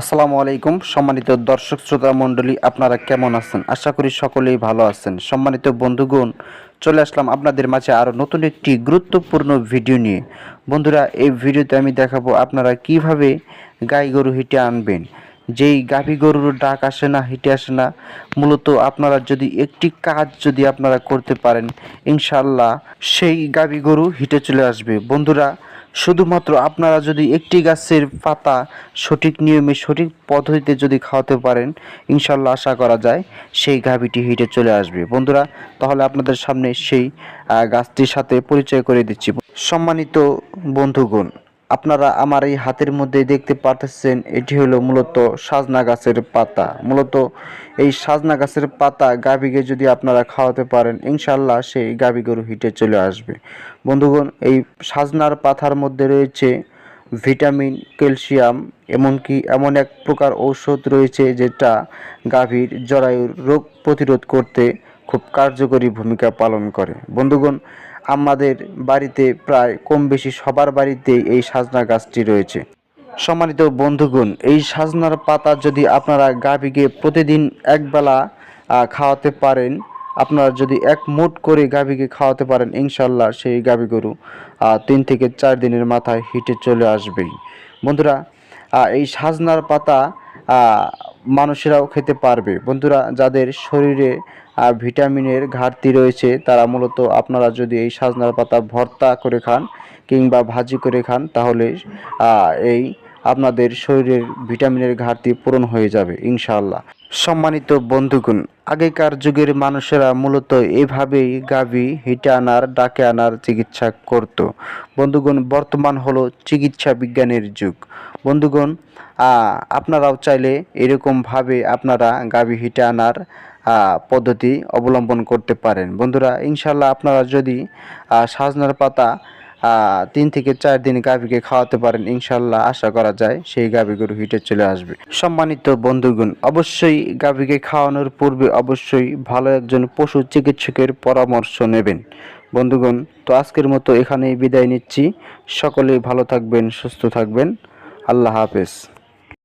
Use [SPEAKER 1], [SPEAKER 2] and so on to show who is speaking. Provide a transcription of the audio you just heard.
[SPEAKER 1] আসসালামু আলাইকুম সম্মানিত দর্শক শ্রোতা মণ্ডলী, আপনারা কেমন আছেন? আশা করি সকলেই ভালো আছেন। সম্মানিত বন্ধুগণ, চলে আসলাম আপনাদের মাঝে আরও নতুন একটি গুরুত্বপূর্ণ ভিডিও নিয়ে। বন্ধুরা, এই ভিডিওতে আমি দেখাবো আপনারা কিভাবে গাই গরু হিটে আনবেন। যেই গাভী গরুর ডাক আসে না, হিটে আসে না, মূলত আপনারা যদি একটি কাজ আপনারা করতে পারেন, ইনশাআল্লাহ সেই গাভী গরু হিটে চলে আসবে। বন্ধুরা, শুধুমাত্র আপনারা যদি একটি গাছের পাতা সঠিক নিয়মে সঠিক পদ্ধতিতে যদি খাওয়াতে পারেন, ইনশাল্লাহ আশা করা যায় সেই গাভীটি হিটে চলে আসবে। বন্ধুরা, তাহলে আপনাদের সামনে সেই গাছটির সাথে পরিচয় করে দিচ্ছি। সম্মানিত বন্ধুগণ, আপনারা আমার এই হাতের মধ্যে দেখতে পারতেছেন, এটি হলো মূলত সাজনা গাছের পাতা। মূলত এই সাজনা গাছের পাতা গাভীকে যদি আপনারা খাওয়াতে পারেন, ইনশাল্লাহ সেই গাভী গরু হিটে চলে আসবে। বন্ধুগণ, এই সাজনার পাতার মধ্যে রয়েছে ভিটামিন, ক্যালসিয়াম, এমনকি এমন এক প্রকার ঔষধ রয়েছে যেটা গাভীর জরায়ুর রোগ প্রতিরোধ করতে খুব কার্যকরী ভূমিকা পালন করে। বন্ধুগণ, আমাদের বাড়িতে প্রায় কম বেশি সবার বাড়িতেই এই সাজনা গাছটি রয়েছে। সম্মানিত বন্ধুগণ, এই সাজনার পাতা যদি আপনারা গাভীকে প্রতিদিন একবেলা খাওয়াতে পারেন, আপনারা যদি এক মুঠ করে গাভীকে খাওয়াতে পারেন, ইনশাল্লাহ সেই গাভী গরু 3 থেকে 4 দিনের মাথায় হিটে চলে আসবেই। বন্ধুরা, এই সাজনার পাতা মানুষেরাও খেতে পারবে। বন্ধুরা, যাদের শরীরে ভিটামিনের ঘাটতি রয়েছে, তারা মূলত আপনারা যদি এই সাজনার পাতা ভর্তা করে খান কিংবা ভাজি করে খান, তাহলে এই আপনাদের শরীরের ভিটামিনের ঘাটতি পূরণ হয়ে যাবে ইনশাআল্লাহ। সম্মানিত বন্ধুগণ, আগেকার যুগের মানুষেরা মূলত এভাবেই গাভী হিটে আনার, ডাকে আনার চিকিৎসা করত। বন্ধুগণ, বর্তমান হলো চিকিৎসা বিজ্ঞানের যুগ। বন্ধুগণ, আপনারাও চাইলে এরকমভাবে আপনারা গাভী হিটে আনার পদ্ধতি অবলম্বন করতে পারেন। বন্ধুরা, ইনশাল্লাহ আপনারা যদি সাজনার পাতা 3 থেকে 4 দিন গাভীকে খাওয়াতে পারেন, ইনশাল্লাহ আশা করা যায় সেই গাভী গরু হিটে চলে আসবে। সম্মানিত বন্ধুগণ, অবশ্যই গাভীকে খাওয়ানোর পূর্বে অবশ্যই ভালো একজন পশু চিকিৎসকের পরামর্শ নেবেন। বন্ধুগণ, তো আজকের মতো এখানেই বিদায় নিচ্ছি। সকলেই ভালো থাকবেন, সুস্থ থাকবেন। আল্লাহ হাফেজ।